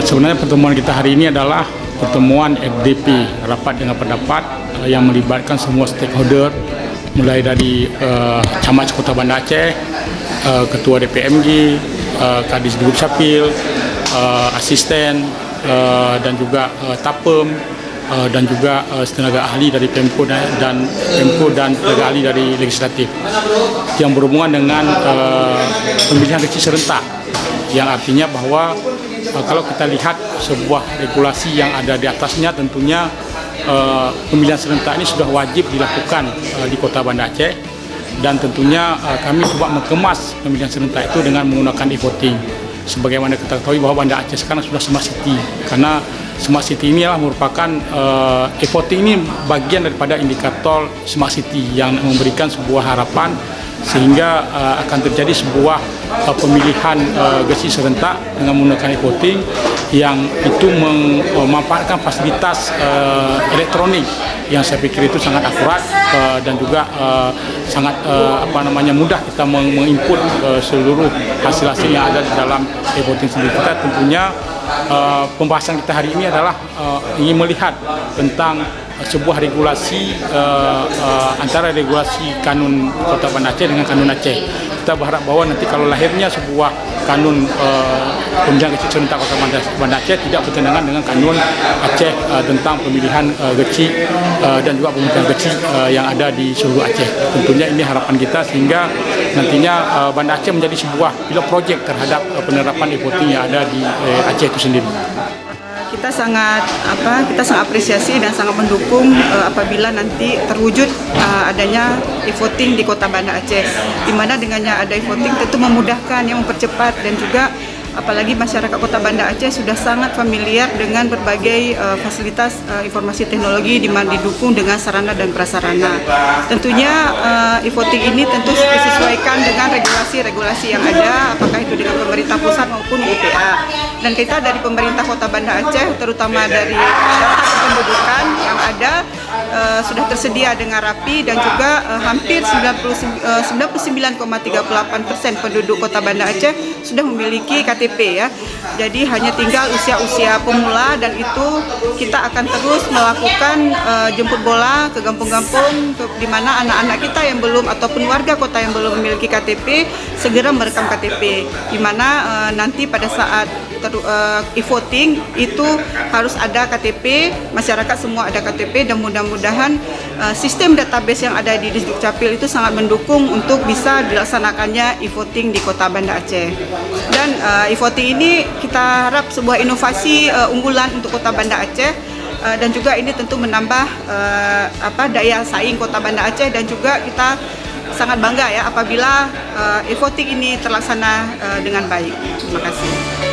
Sebenarnya pertemuan kita hari ini adalah pertemuan FDP, rapat dengan pendapat yang melibatkan semua stakeholder, mulai dari Camat Kota Banda Aceh, Ketua DPMG, Kadis Dukcapil, asisten, dan juga Tapem, dan juga tenaga ahli dari Pemko dan tenaga ahli dari legislatif yang berhubungan dengan pemilihan kecil serentak, yang artinya bahwa kalau kita lihat sebuah regulasi yang ada di atasnya, tentunya pemilihan serentak ini sudah wajib dilakukan di Kota Banda Aceh, dan tentunya kami coba mengemas pemilihan serentak itu dengan menggunakan e-voting. Sebagaimana kita ketahui bahwa Banda Aceh sekarang sudah Smart City, karena Smart City ini adalah merupakan e-voting ini bagian daripada indikator Smart City yang memberikan sebuah harapan sehingga akan terjadi sebuah pemilihan gesi serentak dengan menggunakan e-voting yang itu memanfaatkan fasilitas elektronik yang saya pikir itu sangat akurat dan juga sangat mudah kita menginput seluruh hasil-hasil yang ada di dalam e-voting sendiri. Kita tentunya pembahasan kita hari ini adalah ingin melihat tentang sebuah regulasi antara regulasi kanun Kota Banda Aceh dengan kanun Aceh. Kita berharap bahwa nanti kalau lahirnya sebuah kanun pemilihan kecil serentak Kota Banda Aceh tidak bertentangan dengan kanun Aceh tentang pemilihan kecil dan juga pemilihan kecil yang ada di seluruh Aceh. Tentunya ini harapan kita sehingga nantinya Banda Aceh menjadi sebuah pilot project terhadap penerapan e-voting yang ada di Aceh itu sendiri. Kita sangat apresiasi dan sangat mendukung apabila nanti terwujud adanya e-voting di Kota Banda Aceh, di mana dengannya ada e-voting tentu memudahkan, yang mempercepat, dan juga apalagi masyarakat Kota Banda Aceh sudah sangat familiar dengan berbagai fasilitas informasi teknologi di mana didukung dengan sarana dan prasarana. Tentunya e-voting ini tentu disesuaikan dengan regulasi-regulasi yang ada, apakah itu dengan pemerintah pusat maupun UPA. Dan kita dari pemerintah Kota Banda Aceh, terutama dari data kependudukan yang ada, sudah tersedia dengan rapi, dan juga hampir 99,38% penduduk Kota Banda Aceh sudah memiliki KTP ya. Jadi hanya tinggal usia-usia pemula, dan itu kita akan terus melakukan jemput bola ke kampung-kampung di mana anak-anak kita yang belum ataupun warga kota yang belum memiliki KTP segera merekam KTP, di mana nanti pada saat e-voting itu harus ada KTP, masyarakat semua ada KTP, dan mudah-mudahan sistem database yang ada di Dukcapil itu sangat mendukung untuk bisa dilaksanakannya e-voting di Kota Banda Aceh. Dan e-voting ini kita harap sebuah inovasi unggulan untuk Kota Banda Aceh, dan juga ini tentu menambah daya saing Kota Banda Aceh, dan juga kita sangat bangga ya apabila e-voting ini terlaksana dengan baik. Terima kasih.